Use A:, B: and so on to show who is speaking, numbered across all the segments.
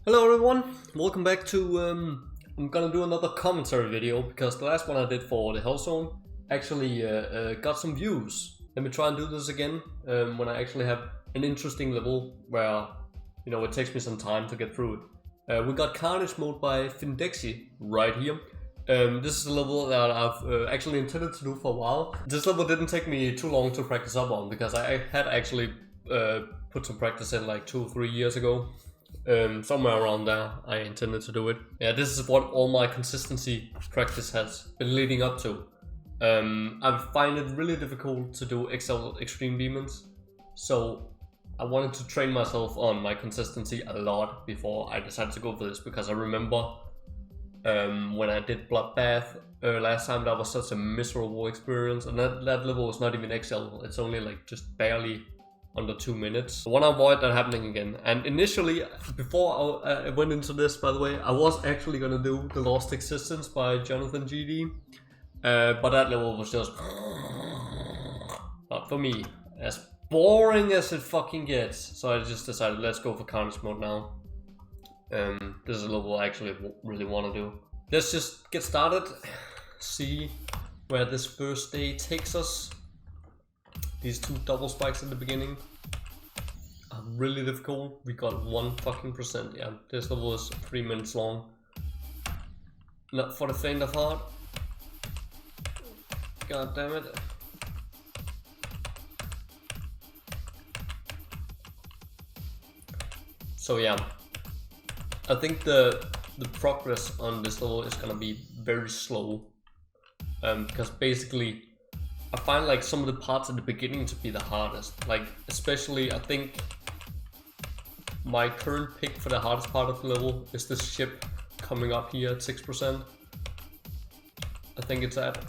A: Hello everyone, welcome back to I'm gonna do another commentary video because the last one I did for the Hell Zone actually got some views. Let me try and do this again when I actually have an interesting level where, you know, it takes me some time to get through it. We got Carnage mode by Findexi right here. This is a level that I've actually intended to do for a while. This level didn't take me too long to practice up on because I had actually put some practice in like 2 or 3 years ago. Somewhere around there I intended to do it. Yeah, this is what all my consistency practice has been leading up to. I find it really difficult to do XL Extreme Demons, so I wanted to train myself on my consistency a lot before I decided to go for this, because I remember when I did Bloodbath last time, that was such a miserable experience, and that level was not even XL, it's only like just barely under 2 minutes. I want to avoid that happening again. And initially, before I went into this, by the way, I was actually gonna do The Lost Existence by Jonathan GD, but that level was just not for me, as boring as it fucking gets. So I just decided, let's go for Carnage mode now. This is a level I actually really want to do. Let's just get started, see where this first day takes us. These 2 double spikes at the beginning are really difficult. We got 1%. Yeah, this level is 3 minutes long. Not for the faint of heart. God damn it. So yeah, I think the progress on this level is gonna be very slow, because basically I find like some of the parts at the beginning to be the hardest. Like especially, I think my current pick for the hardest part of the level is this ship coming up here at 6%. I think it's at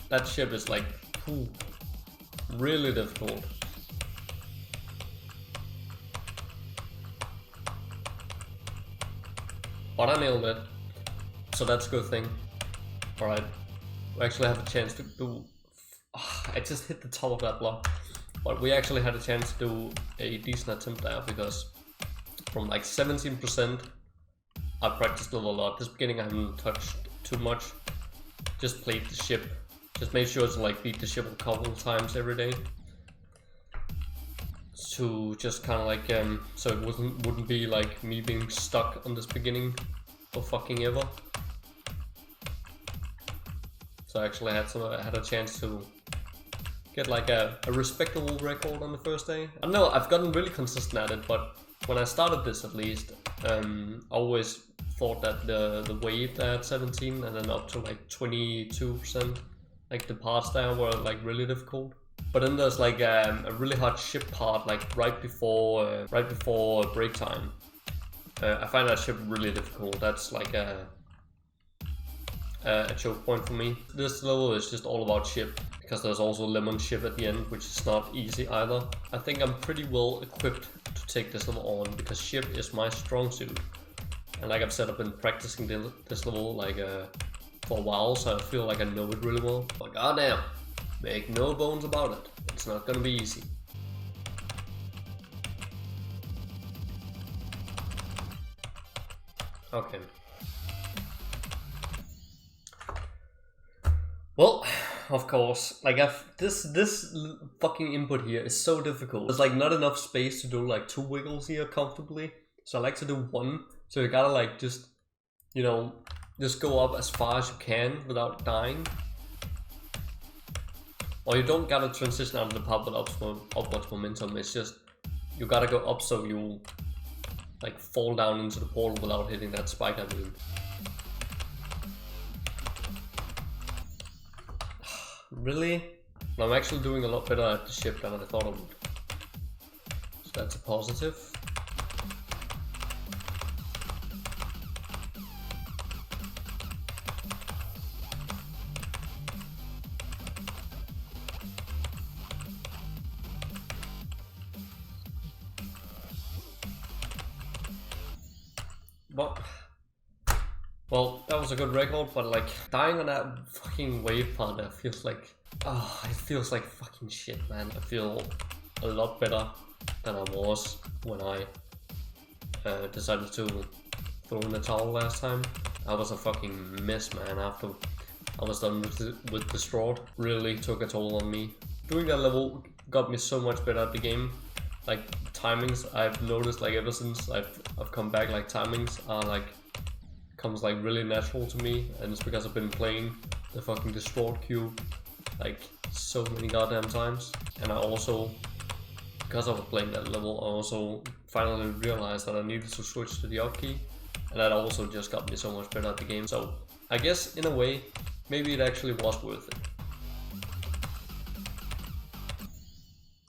A: that ship is like really difficult. But I nailed it, so that's a good thing. Alright. We actually have a chance to do... I just hit the top of that block, but we actually had a chance to do a decent attempt there, because from like 17% I practiced a lot. This beginning I haven't touched too much, just played the ship, just made sure to like beat the ship a couple of times every day, to just kind of like so it wouldn't be like me being stuck on this beginning for fucking ever. So I actually had a chance to get like a respectable record on the first day. I don't know, I've gotten really consistent at it, but when I started this at least, I always thought that the wave at 17 and then up to like 22%, like the parts there were like really difficult. But then there's like a really hard ship part like right before break time. I find that ship really difficult. That's like a choke point for me. This level is just all about ship, because there's also lemon ship at the end, which is not easy either. I think I'm pretty well equipped to take this level on, because ship is my strong suit. And like I've said, I've been practicing this level like for a while, so I feel like I know it really well. But goddamn, make no bones about it, it's not gonna be easy. Okay. Well, of course, like this fucking input here is so difficult. There's like not enough space to do like 2 wiggles here comfortably. So I like to do 1. So you gotta like just, you know, just go up as far as you can without dying. Or you don't gotta transition out of the pop with upwards momentum. It's just, you gotta go up so you like fall down into the portal without hitting that spike, I mean. Really? I'm actually doing a lot better at the ship than I thought I would. So that's a positive. But, well, that was a good record, but like dying on that fucking wave part there feels like, it feels like fucking shit, man. I feel a lot better than I was when I decided to throw in the towel last time. I was a fucking mess, man, after I was done with Distraught. Really took a toll on me. Doing that level got me so much better at the game. Like timings, I've noticed like ever since I've come back, like timings are like comes like really natural to me, and it's because I've been playing the fucking Distraught cube like so many goddamn times. And I also, because I was playing that level, I also finally realized that I needed to switch to the up key, and that also just got me so much better at the game. So I guess in a way, maybe it actually was worth it.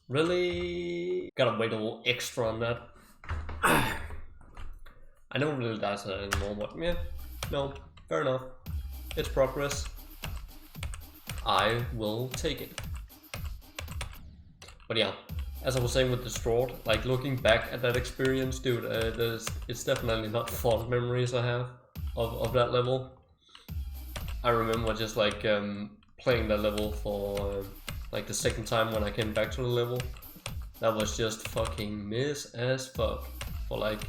A: Really gotta wait a little extra on that. I don't really die to that anymore, but yeah, no, fair enough. It's progress. I will take it. But yeah, as I was saying with Distraught, like looking back at that experience, dude, it's definitely not fond memories I have of that level. I remember just like playing that level for like the second time when I came back to the level. That was just fucking miss as fuck for like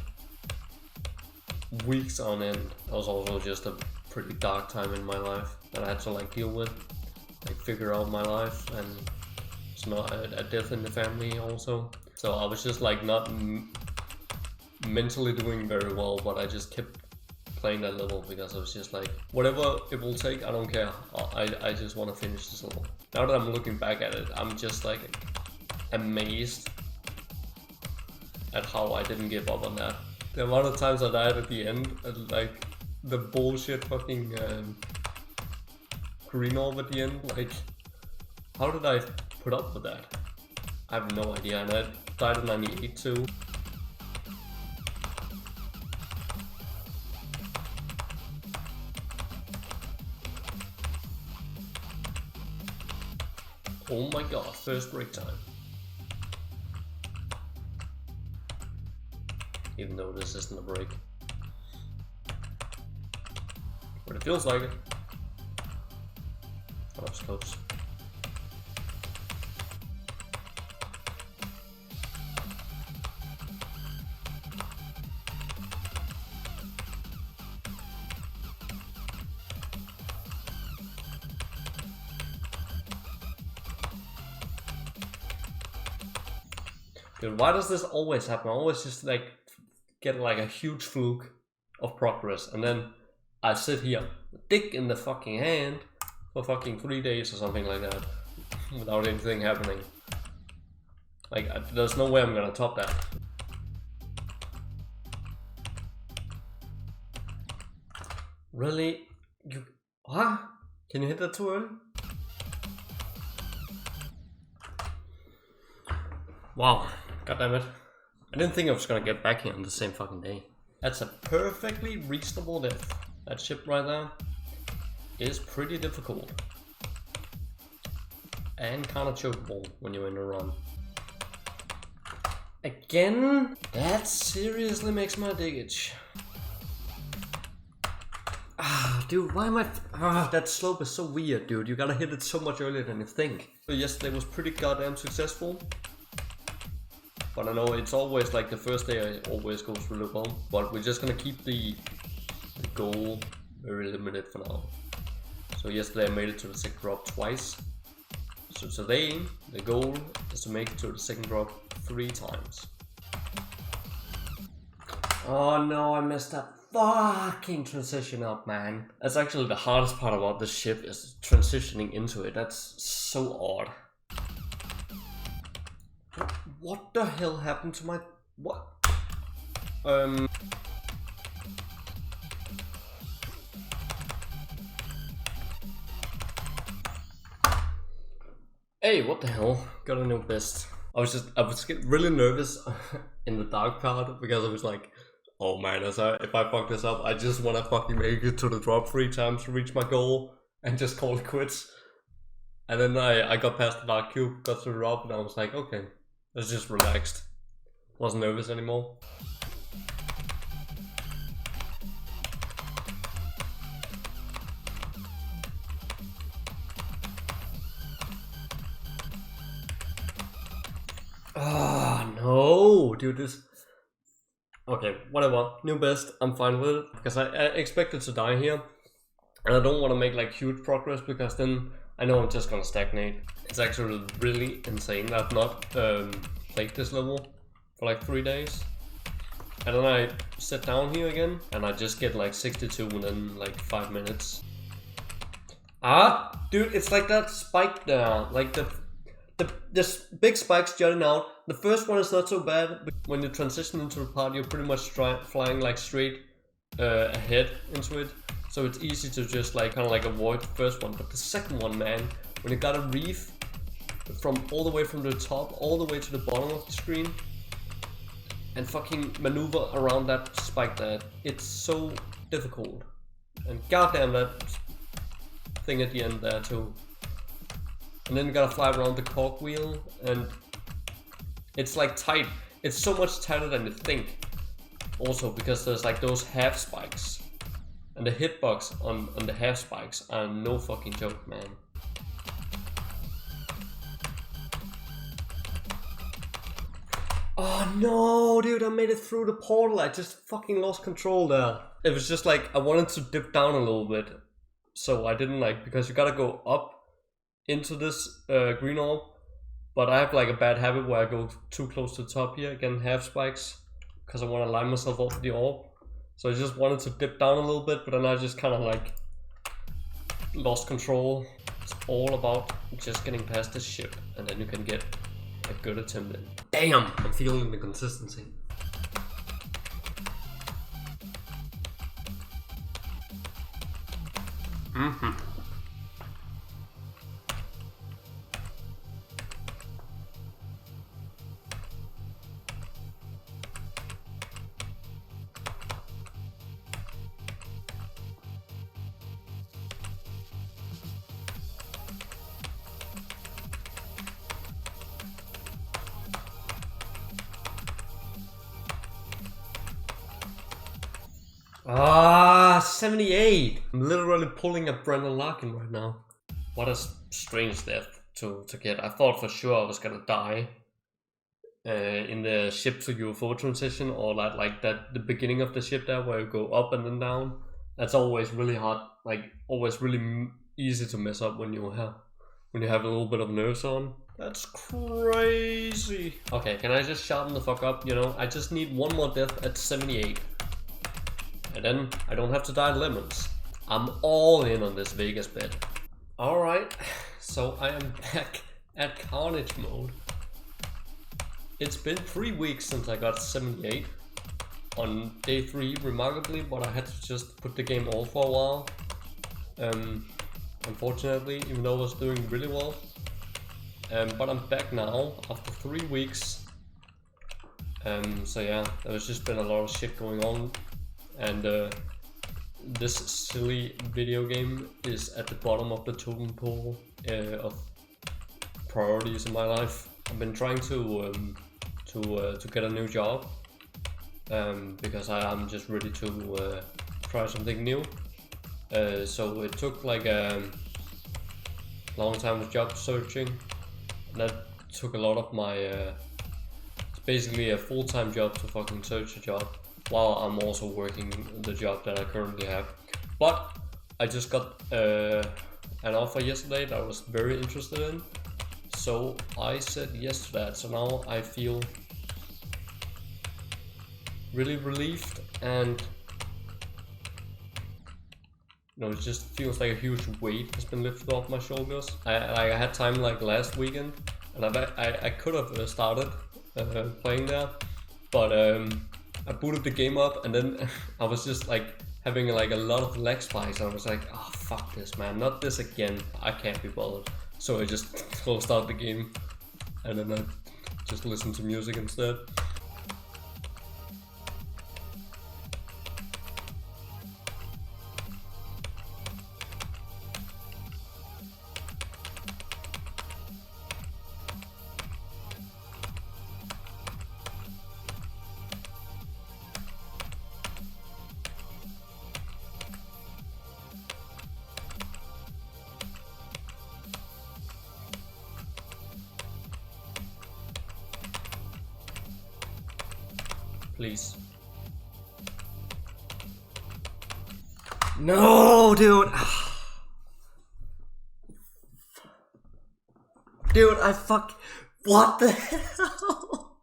A: weeks on end. That was also just a pretty dark time in my life that I had to like deal with, like figure out my life, and it's not a death in the family also. So I was just like not mentally doing very well, but I just kept playing that level because I was just like, whatever it will take, I don't care. I just want to finish this level. Now that I'm looking back at it, I'm just like amazed at how I didn't give up on that. The amount of times I died at the end, and like the bullshit fucking green orb at the end, like how did I put up with that? I have no idea, and I died at 98 too. Oh my god, first break time. Even though this isn't a break. But it feels like it. Oh, that was close. Dude, why does this always happen? I always just like get like a huge fluke of progress, and then I sit here, dick in the fucking hand, for fucking 3 days or something like that, without anything happening. Like, there's no way I'm gonna top that. Really? You... Huh? Can you hit that too early? Wow. God damn it. I didn't think I was gonna get back here on the same fucking day. That's a perfectly reasonable death. That ship right there is pretty difficult. And kinda chokeable when you're in a run. Again? That seriously makes my dick itch. Ah, dude, why am I... that slope is so weird, dude. You gotta hit it so much earlier than you think. So yesterday was pretty goddamn successful. But I know it's always like the first day I always goes really well. But we're just gonna keep the goal very limited for now. So yesterday I made it to the second drop twice. So today the goal is to make it to the second drop 3 times. Oh no, I messed that fucking transition up, man. That's actually the hardest part about this ship, is transitioning into it. That's so odd. What the hell happened to my... what? Hey, what the hell? Got a new best. I was getting really nervous in the dark part, because I was like, oh man, if I fuck this up, I just want to fucking make it to the drop 3 times to reach my goal and just call it quits. And then I got past the dark cube, got to the drop, and I was like, okay, I was just relaxed. Wasn't nervous anymore. Oh no, dude, this... Okay, whatever. New best. I'm fine with it because I expected to die here, and I don't want to make like huge progress because then I know I'm just gonna stagnate. It's actually really insane. I've not played this level for like 3 days, and then I sit down here again and I just get like 62 within like 5 minutes. Ah, dude, it's like that spike there, like the big spikes jutting out. The first one is not so bad, but when you transition into the part, you're pretty much flying like straight ahead into it. So it's easy to just like kind of like avoid the first one. But the second one, man, when you gotta reef from all the way from the top all the way to the bottom of the screen and fucking maneuver around that spike there, it's so difficult. And goddamn that thing at the end there too. And then you gotta fly around the cork wheel, and it's like tight. It's so much tighter than you think. Also because there's like those half spikes, and the hitbox on the half spikes are no fucking joke, man. Oh no, dude, I made it through the portal. I just fucking lost control there. It was just like I wanted to dip down a little bit, so I didn't like, because you gotta go up into this green orb, but I have like a bad habit where I go too close to the top here, again half spikes, because I want to line myself up with the orb. So I just wanted to dip down a little bit, but then I just kind of like lost control. It's all about just getting past this ship, and then you can get a good attempt in. Damn, I'm feeling the consistency. Ah, 78! I'm literally pulling a Brendan Larkin right now. What a strange death to get. I thought for sure I was gonna die in the ship to UFO transition, or like the beginning of the ship there where you go up and then down. That's always really hard, like always really easy to mess up when you have a little bit of nerves on. That's crazy. Okay, can I just sharpen the fuck up? You know, I just need one more death at 78. And then I don't have to die lemons. I'm all in on this Vegas bet. Alright, so I am back at Carnage mode. It's been 3 weeks since I got 78 on day 3, remarkably, but I had to just put the game off for a while. Unfortunately, even though I was doing really well. But I'm back now after 3 weeks. So yeah, there's just been a lot of shit going on. And this silly video game is at the bottom of the totem pole of priorities in my life. I've been trying to get a new job because I'm just ready to try something new. So it took like a long time of job searching. And that took a lot of my. It's basically a full-time job to fucking search a job, while I'm also working the job that I currently have. But I just got an offer yesterday that I was very interested in, so I said yes to that. So now I feel really relieved, and you know, it just feels like a huge weight has been lifted off my shoulders. I had time like last weekend, and I could have started playing there, but I booted the game up, and then I was just like having like a lot of lag spikes. I was like, oh fuck this, man, not this again. I can't be bothered. So I just closed out the game, and then I just listened to music instead. Please. No, dude. Dude, I fuck. What the hell?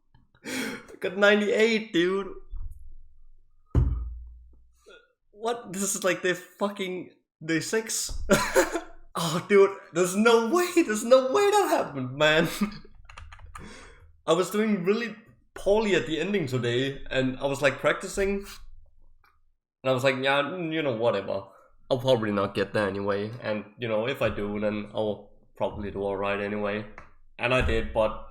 A: I got 98, dude. What? This is like the fucking day 6. Oh, dude, there's no way that happened, man. I was doing really poorly at the ending today, and I was like practicing, and I was like, yeah, you know, whatever. I'll probably not get there anyway, and you know, if I do, then I'll probably do alright anyway. And I did, but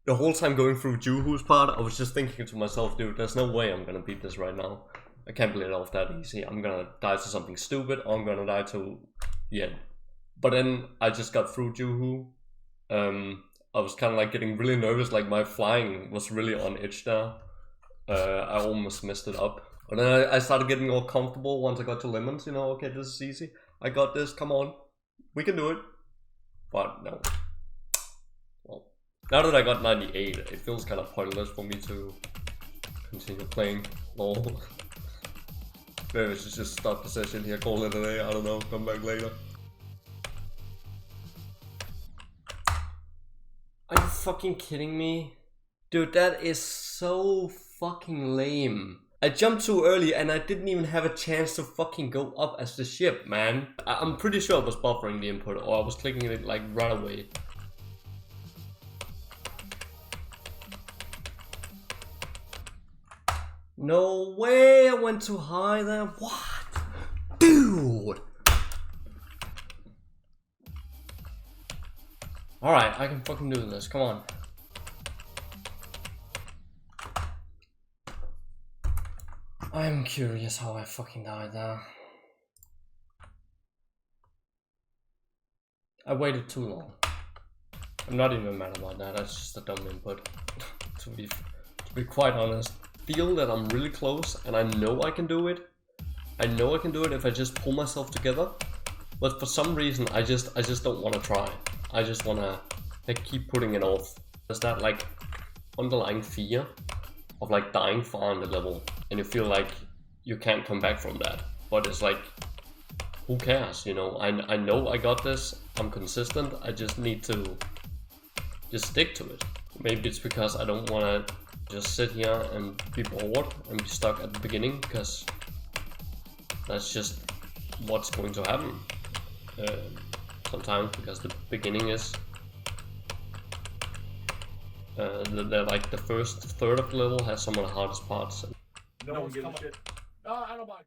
A: the whole time going through Juhou's part, I was just thinking to myself, dude, there's no way I'm gonna beat this right now. I can't pull it off that easy. I'm gonna die to something stupid, or I'm gonna die to the end. But then I just got through Juhou. I was kind of like getting really nervous, like my flying was really on edge there. I almost messed it up. But then I started getting more comfortable once I got to lemons, you know, okay, this is easy. I got this, come on. We can do it. But no. Well, now that I got 98, it feels kind of pointless for me to continue playing. Lol. Maybe I should just stop the session here, call it a day, I don't know, come back later. Are you fucking kidding me? Dude, that is so fucking lame. I jumped too early and I didn't even have a chance to fucking go up as the ship, man. I'm pretty sure I was buffering the input, or I was clicking it like right away. No way, I went too high there. What? Dude! Alright, I can fucking do this, come on. I'm curious how I fucking died there. I waited too long. I'm not even mad about that, that's just a dumb input. to be quite honest. Feel that I'm really close and I know I can do it. I know I can do it if I just pull myself together. But for some reason I just don't want to try. I just wanna like keep putting it off. There's that like underlying fear of like dying far on the level, and you feel like you can't come back from that. But it's like, who cares, you know? I know I got this. I'm consistent. I just need to just stick to it. Maybe it's because I don't wanna just sit here and be bored and be stuck at the beginning, because that's just what's going to happen. Sometimes, because the beginning is like the first third of the level has some of the hardest parts.
B: No one gives a shit. I don't mind.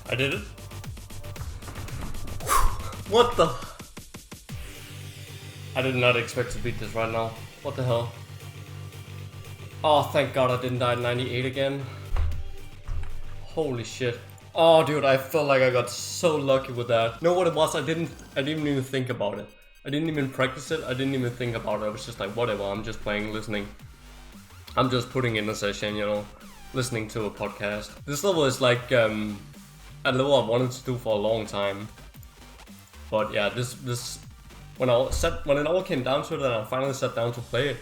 A: I did it. What the? I did not expect to beat this right now. What the hell? Oh, thank God I didn't die at 98 again. Holy shit. Oh, dude, I felt like I got so lucky with that. You know what it was? I didn't even think about it. I didn't even practice it. I didn't even think about it. I was just like, whatever. I'm just playing, listening. I'm just putting in a session, you know, listening to a podcast. This level is like a level I wanted to do for a long time. But yeah, this when it all came down to it and I finally sat down to play it.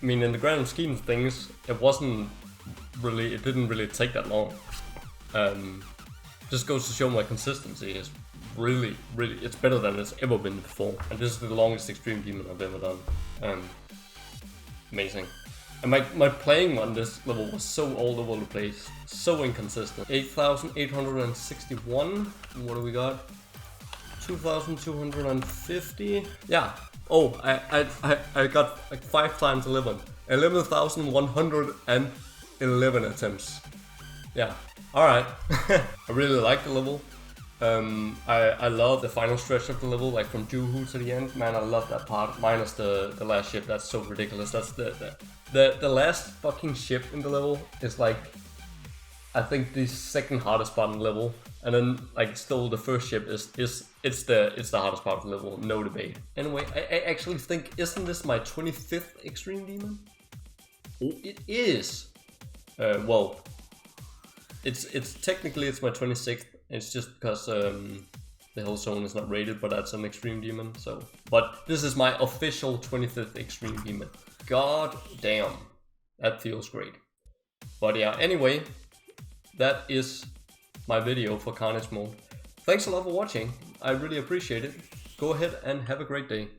A: I mean, in the grand scheme of things, it didn't really take that long. Just goes to show my consistency is really, it's better than it's ever been before. And this is the longest extreme demon I've ever done. Amazing. And my playing on this level was so all over the place, so inconsistent. 8,861. What do we got? 2,250. Yeah. Oh, I got like 5 times 11. 11,111 attempts. Yeah. Alright. I really like the level. I love the final stretch of the level, like from Juhou to the end. Man, I love that part. Minus the last ship. That's so ridiculous. That's the last fucking ship in the level is like, I think the second hardest part in the level. And then like still the first ship is the hardest part of the level, no debate. Anyway, I actually think, isn't this my 25th extreme demon? Oh, it is. Well, it's technically it's my 26th. It's just because the Hell Zone is not rated, but that's an extreme demon. So, but this is my official 25th extreme demon. God damn, that feels great. But yeah, anyway, that is my video for Carnage mode. Thanks a lot for watching. I really appreciate it. Go ahead and have a great day.